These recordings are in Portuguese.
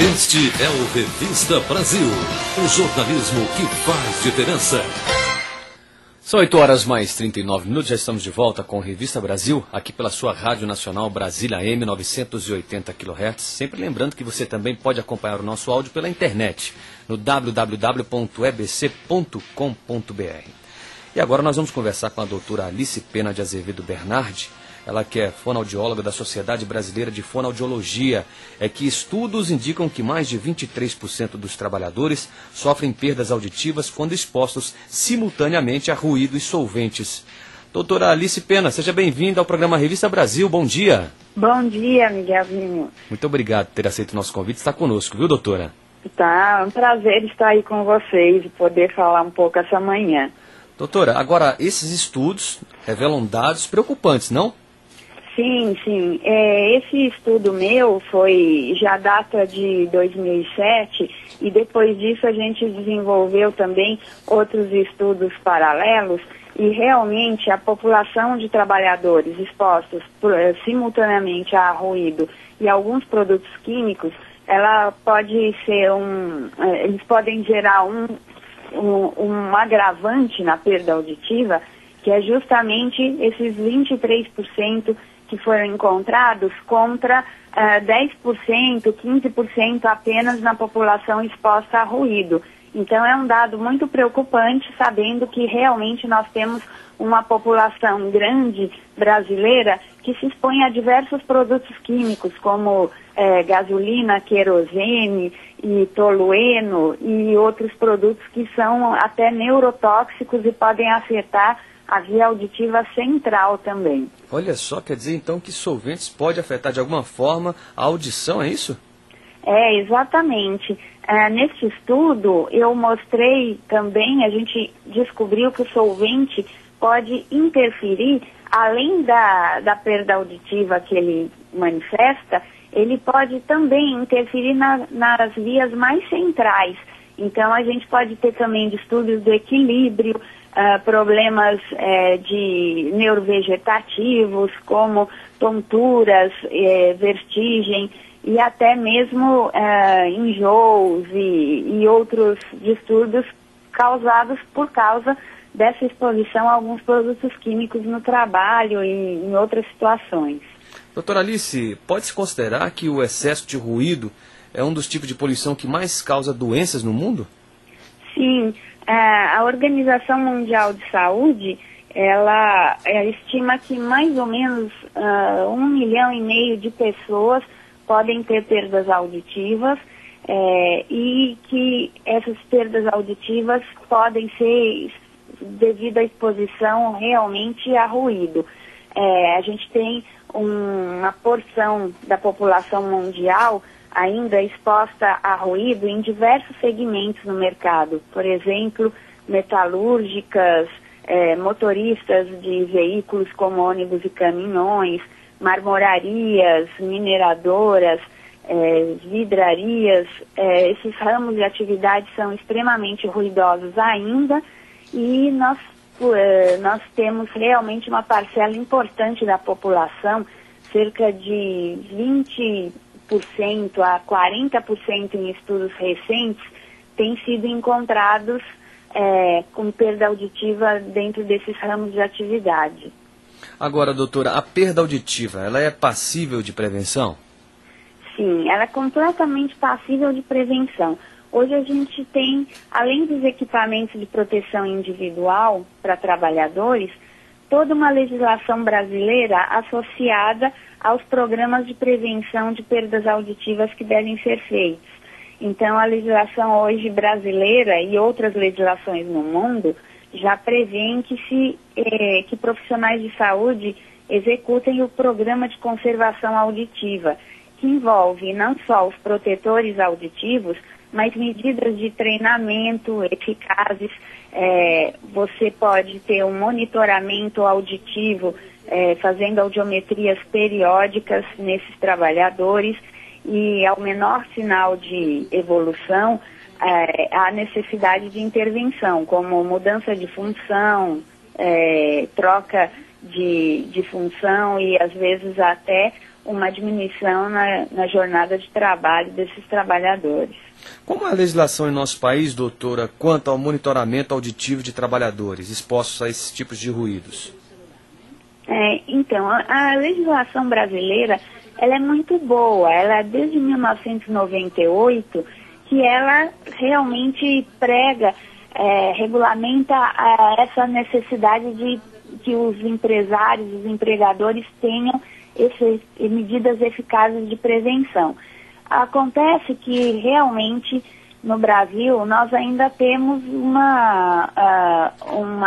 Este é o Revista Brasil, o jornalismo que faz diferença. São 8 horas mais 39 minutos, já estamos de volta com Revista Brasil, aqui pela sua Rádio Nacional Brasília AM 980 kHz. Sempre lembrando que você também pode acompanhar o nosso áudio pela internet, no www.ebc.com.br. E agora nós vamos conversar com a doutora Alice Pena de Azevedo Bernardi, ela que é fonoaudióloga da Sociedade Brasileira de Fonoaudiologia, que estudos indicam que mais de 23% dos trabalhadores sofrem perdas auditivas quando expostos simultaneamente a ruído e solventes. Doutora Alice Pena, seja bem-vinda ao programa Revista Brasil, bom dia. Bom dia, Miguelzinho. Muito obrigado por ter aceito o nosso convite, está conosco, viu, doutora? Tá, é um prazer estar aí com vocês e poder falar um pouco essa manhã. Doutora, agora, esses estudos revelam dados preocupantes, não? Sim. Esse estudo meu já data de 2007 e depois disso a gente desenvolveu também outros estudos paralelos e realmente a população de trabalhadores expostos simultaneamente a ruído e alguns produtos químicos, ela pode ser eles podem gerar um agravante na perda auditiva, que é justamente esses 23% que foram encontrados contra 10%, 15% apenas na população exposta a ruído. Então é um dado muito preocupante, sabendo que realmente nós temos uma população grande brasileira que se expõe a diversos produtos químicos, como gasolina, querosene e tolueno e outros produtos que são até neurotóxicos e podem afetar a via auditiva central também. Olha só, quer dizer então que solventes pode afetar de alguma forma a audição, é isso? Exatamente. Nesse estudo eu mostrei também, a gente descobriu que o solvente pode interferir, além da perda auditiva que ele manifesta, ele pode também interferir nas vias mais centrais. Então a gente pode ter também distúrbios do equilíbrio, problemas de neurovegetativos, como tonturas, vertigem e até mesmo enjoos e outros distúrbios causados por causa dessa exposição a alguns produtos químicos no trabalho e em outras situações. Doutora Alice, pode-se considerar que o excesso de ruído é um dos tipos de poluição que mais causa doenças no mundo? Sim, a Organização Mundial de Saúde, ela estima que mais ou menos 1,5 milhão de pessoas podem ter perdas auditivas e que essas perdas auditivas podem ser devido à exposição realmente a ruído. A gente tem uma porção da população mundial ainda exposta a ruído em diversos segmentos no mercado. Por exemplo, metalúrgicas, motoristas de veículos como ônibus e caminhões, marmorarias, mineradoras, vidrarias. Esses ramos de atividade são extremamente ruidosos ainda e nós temos realmente uma parcela importante da população, cerca de 20% a 40% em estudos recentes, têm sido encontrados com perda auditiva dentro desses ramos de atividade. Agora, doutora, a perda auditiva, ela é passível de prevenção? Sim, ela é completamente passível de prevenção. Hoje a gente tem, além dos equipamentos de proteção individual para trabalhadores, toda uma legislação brasileira associada aos programas de prevenção de perdas auditivas que devem ser feitos. Então, a legislação hoje brasileira e outras legislações no mundo já prevêem que profissionais de saúde executem o programa de conservação auditiva, que envolve não só os protetores auditivos, mas medidas de treinamento eficazes. Você pode ter um monitoramento auditivo, fazendo audiometrias periódicas nesses trabalhadores, e ao menor sinal de evolução, há necessidade de intervenção, como mudança de função, troca de função e às vezes até uma diminuição na jornada de trabalho desses trabalhadores. Como é a legislação em nosso país, doutora, quanto ao monitoramento auditivo de trabalhadores expostos a esses tipos de ruídos? Então, a legislação brasileira, ela é muito boa. Ela, desde 1998, que ela realmente prega, regulamenta essa necessidade de que os empresários, os empregadores tenham medidas eficazes de prevenção. Acontece que realmente no Brasil nós ainda temos uma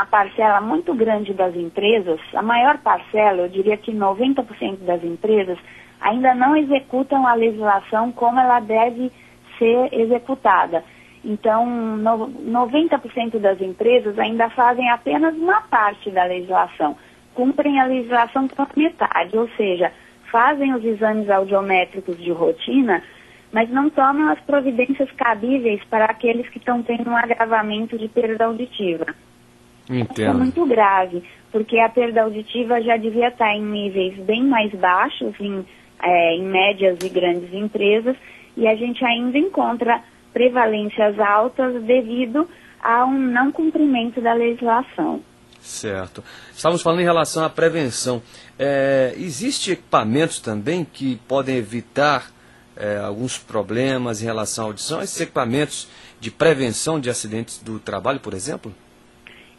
parcela muito grande das empresas, a maior parcela, eu diria que 90% das empresas, ainda não executam a legislação como ela deve ser executada. Então, 90% das empresas ainda fazem apenas uma parte da legislação, cumprem a legislação por metade, ou seja, fazem os exames audiométricos de rotina, mas não tomam as providências cabíveis para aqueles que estão tendo um agravamento de perda auditiva. Entendo. Isso é muito grave, porque a perda auditiva já devia estar em níveis bem mais baixos, em médias e grandes empresas, e a gente ainda encontra prevalências altas devido a um não cumprimento da legislação. Certo. Estávamos falando em relação à prevenção. Existem equipamentos também que podem evitar alguns problemas em relação à audição? Esses equipamentos de prevenção de acidentes do trabalho, por exemplo?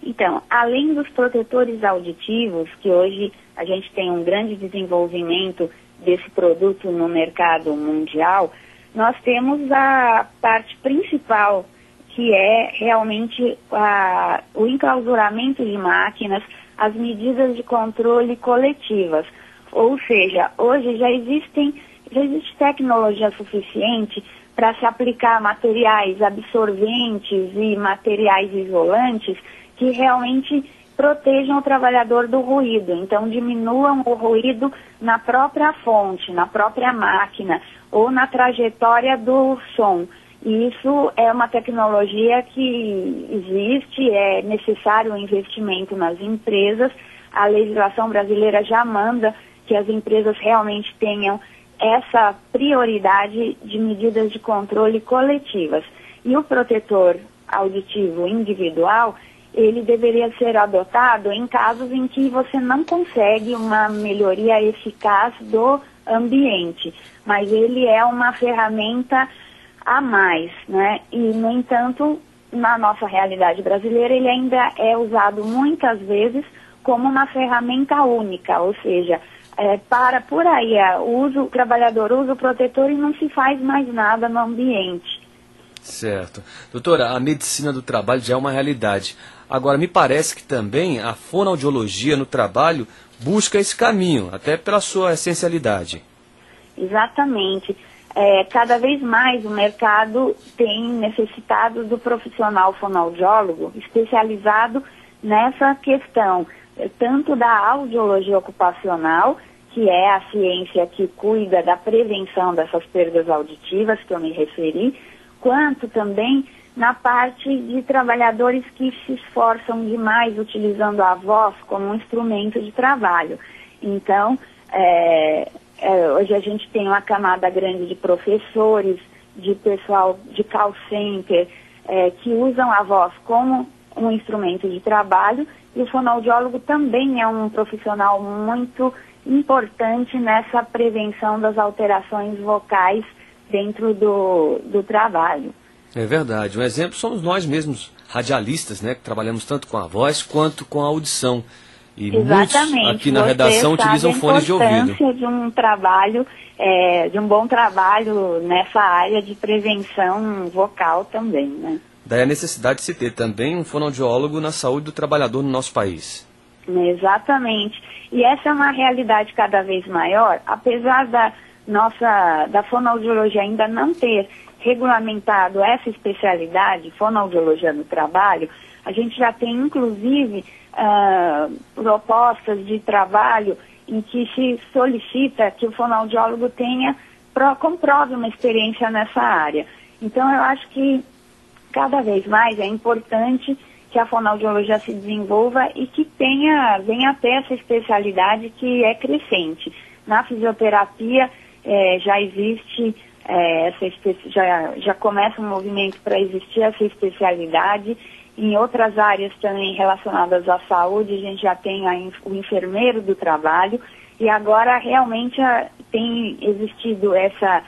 Então, além dos protetores auditivos, que hoje a gente tem um grande desenvolvimento desse produto no mercado mundial, nós temos a parte principal, que é realmente o enclausuramento de máquinas, as medidas de controle coletivas. Ou seja, hoje já existe tecnologia suficiente para se aplicar materiais absorventes e materiais isolantes que realmente protejam o trabalhador do ruído. Então, diminuam o ruído na própria fonte, na própria máquina ou na trajetória do som. E isso é uma tecnologia que existe, é necessário um investimento nas empresas. A legislação brasileira já manda que as empresas realmente tenham essa prioridade de medidas de controle coletivas. E o protetor auditivo individual, ele deveria ser adotado em casos em que você não consegue uma melhoria eficaz do ambiente, mas ele é uma ferramenta a mais, né? E, no entanto, na nossa realidade brasileira, ele ainda é usado muitas vezes como uma ferramenta única, ou seja, por aí, o trabalhador usa o protetor e não se faz mais nada no ambiente. Certo. Doutora, a medicina do trabalho já é uma realidade. Agora, me parece que também a fonoaudiologia no trabalho busca esse caminho, até pela sua essencialidade. Exatamente. Cada vez mais o mercado tem necessitado do profissional fonoaudiólogo especializado nessa questão, tanto da audiologia ocupacional, que é a ciência que cuida da prevenção dessas perdas auditivas que eu me referi, quanto também na parte de trabalhadores que se esforçam demais utilizando a voz como um instrumento de trabalho. Então, hoje a gente tem uma camada grande de professores, de pessoal de call center, que usam a voz como um instrumento de trabalho, e o fonoaudiólogo também é um profissional muito importante nessa prevenção das alterações vocais dentro do trabalho. É verdade. Um exemplo somos nós mesmos, radialistas, né, que trabalhamos tanto com a voz quanto com a audição. E exatamente. Muitos aqui na redação utilizam fones de ouvido. A importância de um trabalho, de um bom trabalho nessa área de prevenção vocal também, né? Daí a necessidade de se ter também um fonoaudiólogo na saúde do trabalhador no nosso país. Exatamente. E essa é uma realidade cada vez maior, apesar da fonoaudiologia ainda não ter regulamentado essa especialidade, fonoaudiologia no trabalho, a gente já tem inclusive propostas de trabalho em que se solicita que o fonoaudiólogo comprove uma experiência nessa área. Então eu acho que cada vez mais é importante que a fonoaudiologia se desenvolva e que venha a ter essa especialidade que é crescente. Na fisioterapia já existe, já começa um movimento para existir essa especialidade. Em outras áreas também relacionadas à saúde, a gente já tem o enfermeiro do trabalho, e agora realmente tem existido essa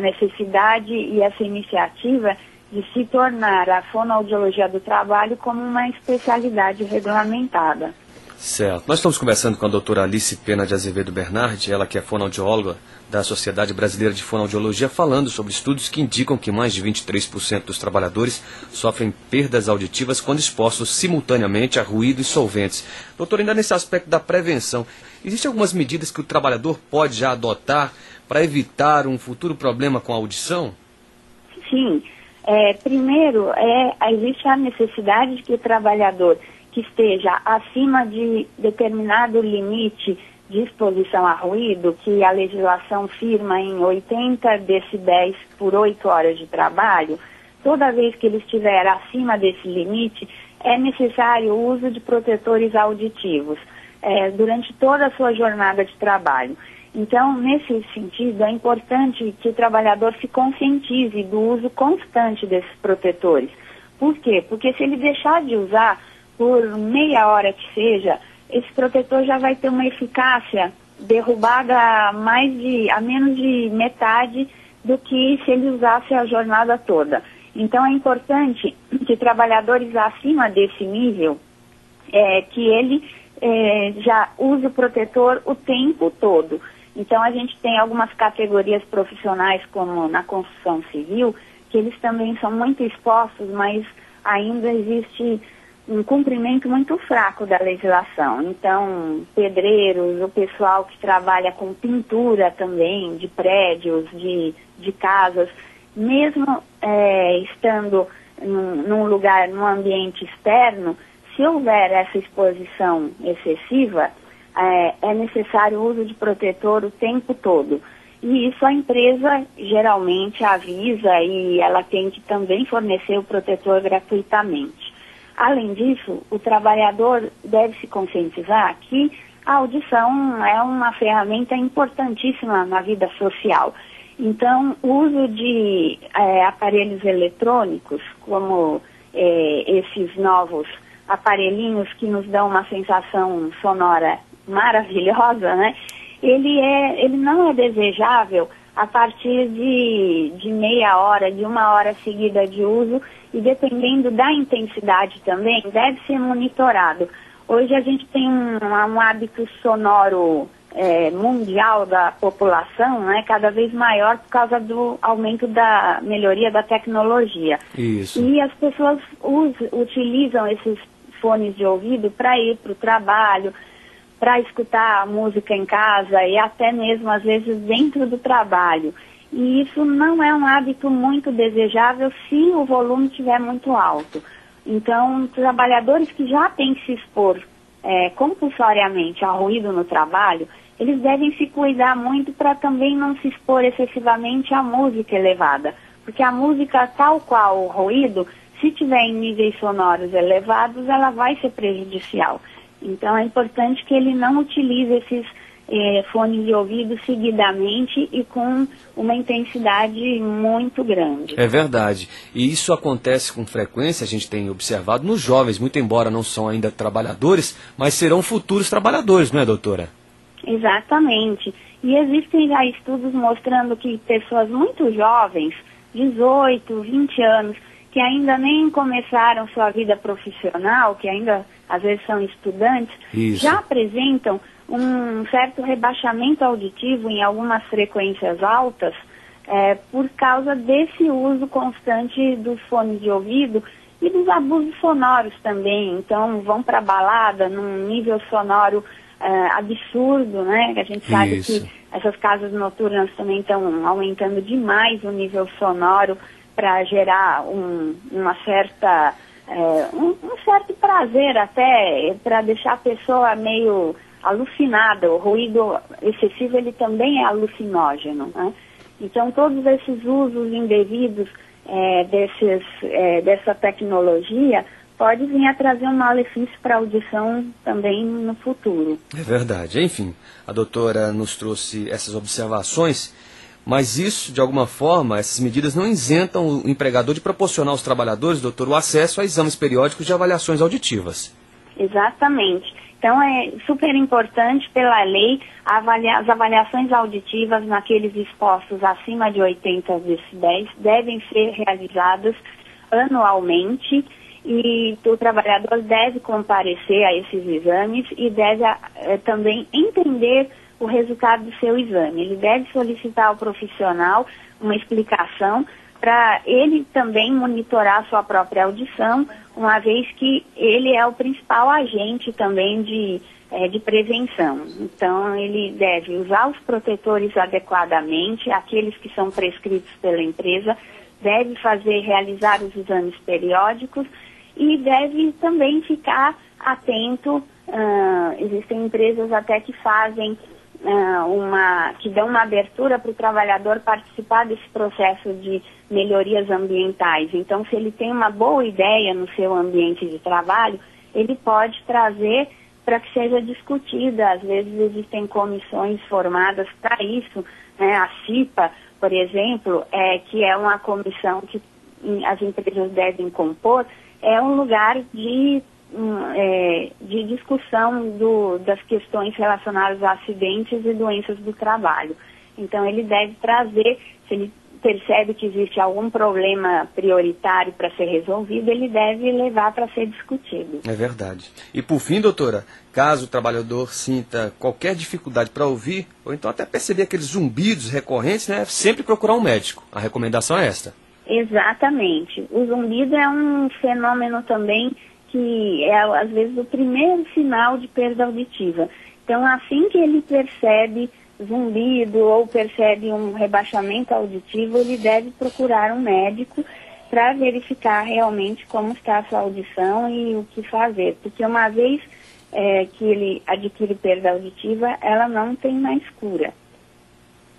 necessidade e essa iniciativa de se tornar a fonoaudiologia do trabalho como uma especialidade regulamentada. Certo. Nós estamos conversando com a doutora Alice Pena de Azevedo Bernardi, ela que é fonoaudióloga da Sociedade Brasileira de Fonoaudiologia, falando sobre estudos que indicam que mais de 23% dos trabalhadores sofrem perdas auditivas quando expostos simultaneamente a ruído e solventes. Doutora, ainda nesse aspecto da prevenção, existem algumas medidas que o trabalhador pode já adotar para evitar um futuro problema com a audição? Sim. Primeiro, existe a necessidade de que o trabalhador que esteja acima de determinado limite de exposição a ruído, que a legislação firma em 80 decibéis por 8 horas de trabalho, toda vez que ele estiver acima desse limite, é necessário o uso de protetores auditivos durante toda a sua jornada de trabalho. Então, nesse sentido, é importante que o trabalhador se conscientize do uso constante desses protetores. Por quê? Porque se ele deixar de usar por meia hora que seja, esse protetor já vai ter uma eficácia derrubada a menos de metade do que se ele usasse a jornada toda. Então é importante que trabalhadores acima desse nível, que ele já use o protetor o tempo todo. Então a gente tem algumas categorias profissionais, como na construção civil, que eles também são muito expostos, mas ainda existe um cumprimento muito fraco da legislação. Então, pedreiros, o pessoal que trabalha com pintura também, de prédios, de casas, mesmo estando num lugar, num ambiente externo, se houver essa exposição excessiva, é necessário o uso de protetor o tempo todo. E isso a empresa geralmente avisa, e ela tem que também fornecer o protetor gratuitamente. Além disso, o trabalhador deve se conscientizar que a audição é uma ferramenta importantíssima na vida social. Então, o uso de aparelhos eletrônicos, como esses novos aparelhinhos que nos dão uma sensação sonora maravilhosa, né? Ele não é desejável a partir de meia hora, de uma hora seguida de uso, e dependendo da intensidade também, deve ser monitorado. Hoje a gente tem um hábito sonoro mundial da população, né, cada vez maior por causa do aumento da melhoria da tecnologia. Isso. E as pessoas utilizam esses fones de ouvido para ir para o trabalho, para escutar a música em casa e até mesmo, às vezes, dentro do trabalho. E isso não é um hábito muito desejável se o volume estiver muito alto. Então, trabalhadores que já têm que se expor compulsoriamente ao ruído no trabalho, eles devem se cuidar muito para também não se expor excessivamente à música elevada. Porque a música, tal qual o ruído, se tiver em níveis sonoros elevados, ela vai ser prejudicial. Então é importante que ele não utilize esses fones de ouvido seguidamente e com uma intensidade muito grande. É verdade. E isso acontece com frequência, a gente tem observado nos jovens, muito embora não são ainda trabalhadores, mas serão futuros trabalhadores, não é, doutora? Exatamente. E existem já estudos mostrando que pessoas muito jovens, 18, 20 anos, que ainda nem começaram sua vida profissional, que ainda às vezes são estudantes, Isso. já apresentam um certo rebaixamento auditivo em algumas frequências altas por causa desse uso constante dos fones de ouvido e dos abusos sonoros também. Então vão para a balada num nível sonoro absurdo, né? A gente sabe Isso. que essas casas noturnas também estão aumentando demais o nível sonoro para gerar uma certa um certo prazer até, para deixar a pessoa meio alucinada. O ruído excessivo, ele também é alucinógeno, né? Então todos esses usos indevidos dessa tecnologia pode vir a trazer um malefício para a audição também no futuro. É verdade. Enfim, a doutora nos trouxe essas observações, mas isso, de alguma forma, essas medidas não isentam o empregador de proporcionar aos trabalhadores, doutor, o acesso a exames periódicos de avaliações auditivas. Exatamente. Então, é super importante, pela lei, as avaliações auditivas naqueles expostos acima de 80 decibéis devem ser realizadas anualmente e o trabalhador deve comparecer a esses exames e deve também entender o resultado do seu exame. Ele deve solicitar ao profissional uma explicação para ele também monitorar a sua própria audição, uma vez que ele é o principal agente também de prevenção. Então, ele deve usar os protetores adequadamente, aqueles que são prescritos pela empresa, deve realizar os exames periódicos e deve também ficar atento. Existem empresas até que fazem que dão uma abertura para o trabalhador participar desse processo de melhorias ambientais. Então, se ele tem uma boa ideia no seu ambiente de trabalho, ele pode trazer para que seja discutida. Às vezes existem comissões formadas para isso, né? A CIPA, por exemplo, que é uma comissão que as empresas devem compor, é um lugar de discussão das questões relacionadas a acidentes e doenças do trabalho. Então, ele deve trazer, se ele percebe que existe algum problema prioritário para ser resolvido, ele deve levar para ser discutido. É verdade. E por fim, doutora, caso o trabalhador sinta qualquer dificuldade para ouvir, ou então até perceber aqueles zumbidos recorrentes, né, sempre procurar um médico. A recomendação é esta. Exatamente. O zumbido é um fenômeno também que é, às vezes, o primeiro sinal de perda auditiva. Então, assim que ele percebe zumbido ou percebe um rebaixamento auditivo, ele deve procurar um médico para verificar realmente como está a sua audição e o que fazer. Porque uma vez que ele adquire perda auditiva, ela não tem mais cura.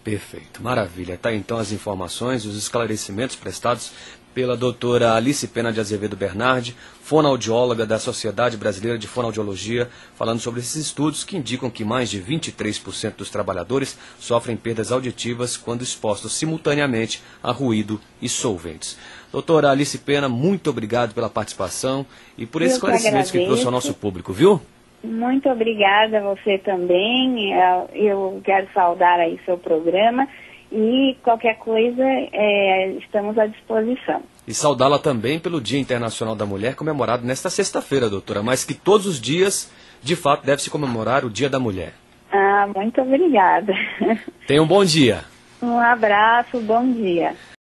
Perfeito, maravilha. Tá então as informações, os esclarecimentos prestados pela doutora Alice Pena de Azevedo Bernardi, fonoaudióloga da Sociedade Brasileira de Fonoaudiologia, falando sobre esses estudos que indicam que mais de 23% dos trabalhadores sofrem perdas auditivas quando expostos simultaneamente a ruído e solventes. Doutora Alice Pena, muito obrigado pela participação e por esses esclarecimentos que trouxe ao nosso público, viu? Muito obrigada a você também. Eu quero saudar aí seu programa. E qualquer coisa, estamos à disposição. E saudá-la também pelo Dia Internacional da Mulher, comemorado nesta sexta-feira, doutora, mas que todos os dias, de fato, deve-se comemorar o Dia da Mulher. Muito obrigada. Tenha um bom dia. Um abraço, bom dia.